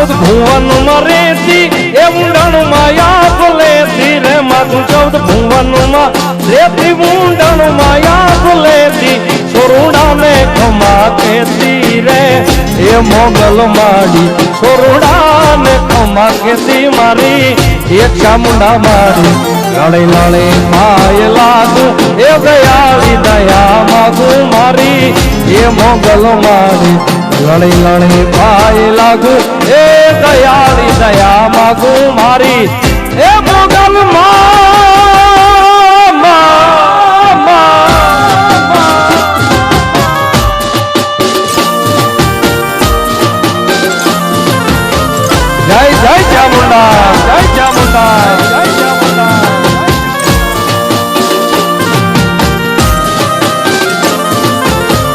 14 ભુવન માં રેતી એ ઊંડણ માયા ભૂલેતી રે માધું 14 ભુવન માં રેતી ઊંડણ માયા ભૂલેતી સોરુડા ને ખમા કેતી રે એ મોગલ માડી સોરુડા ને ખમા કેતી મારી એ ચામુંડા માડી લડે લડે પાય લાગુ એ દયાળી દયા માગુ મારી એ મોગલ માડી લડે લડે પાય લાગુ એ દયાળી દયા માગુ મારી એ મોગલ જય જય ચામુંડા જય ચામુંડા જય ચામુંડા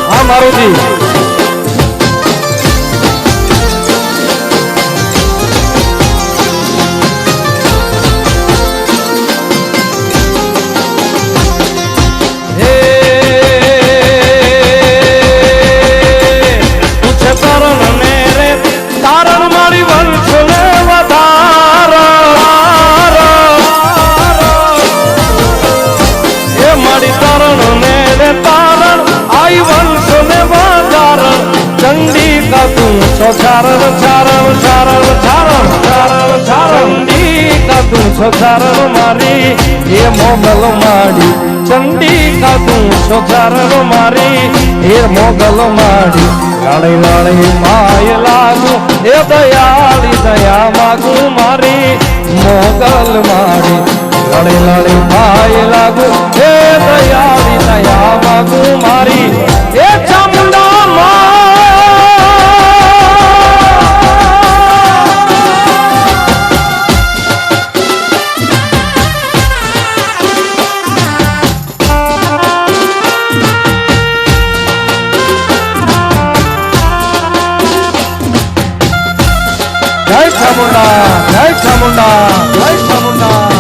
હા મારુતિ ચારણ ચારણ ચારણ ચારણ ચારણ ચંડિકા તું છો ચારણ મારી એ મોગલ માડી ચંડિકા તું છો ચારણ મારી એ મોગલ માડી લાડે લાડે પાય લાગુ એ દયાળી દયા માગુ મારી મોગલ માડી લાડે લાડે પાય લાગુ એ દયાળી દયા માગુ મારી એ ચામુંડા જય ચામુંડા જય ચામુંડા જય ચામુંડા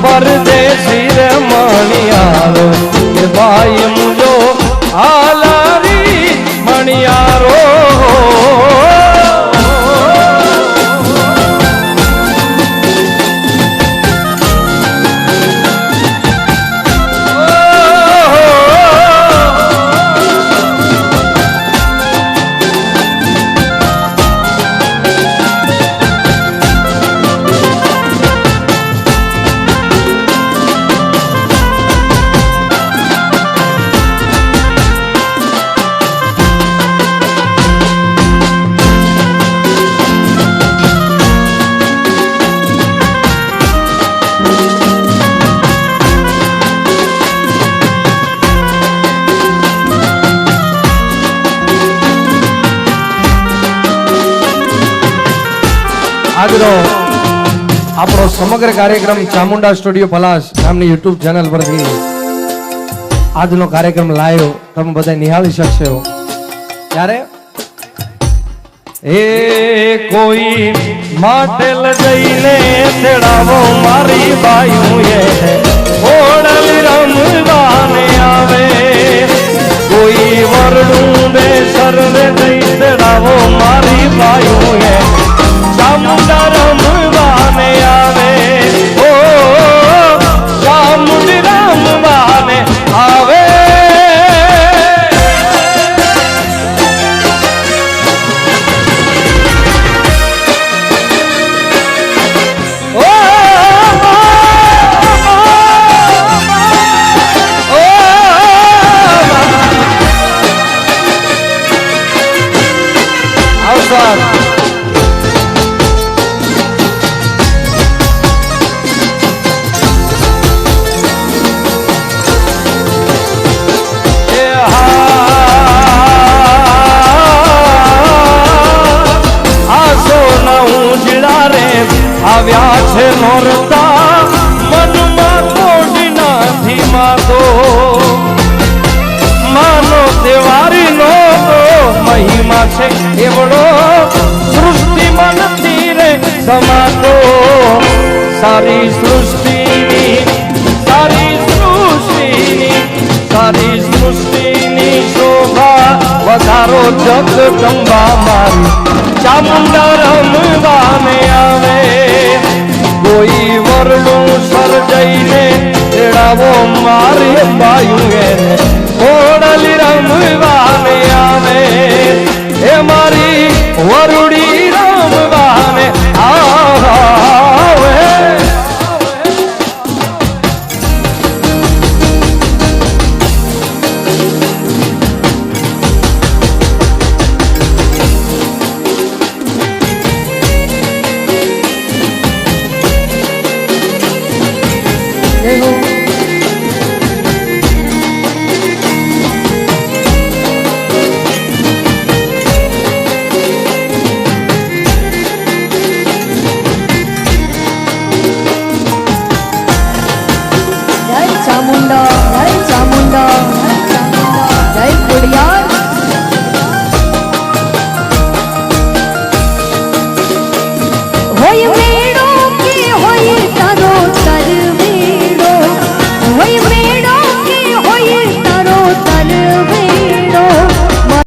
પરદેશી રે મણિયારો ભાઈ મુજો હાલારી મણિયારો આજનો આપણો સમગ્ર કાર્યક્રમ ચામુંડા સ્ટુડિયો પલાશ નામની યુટ્યુબ ચેનલ પરથી આજનો કાર્યક્રમ લાઈવ તમે બધા નિહાળી શકશો. ત્યારે એ કોઈ માટલ જઈને તેડાવો મારી બાયું એ ઓડલ રમવાને આવે કોઈ વરડું બે સરવે જઈ તેડાવો મારી બાયું એ ચામુંડા રમવાને આવે ઓ ચામુંડી રમવાને આવે આવ્યા છે નોરતા મનમાં કોડી નથી માતો માનો તહેવારી નો મહિમા છે એવડો સૃષ્ટિ મનથી રે સમાતો સારી સૃષ્ટિની શોભા વધારો જગદંબા મારી ચામુંડા રમવાને આવે કોઈ વરડું સર જઈને તેડાવો મારી બાયું એને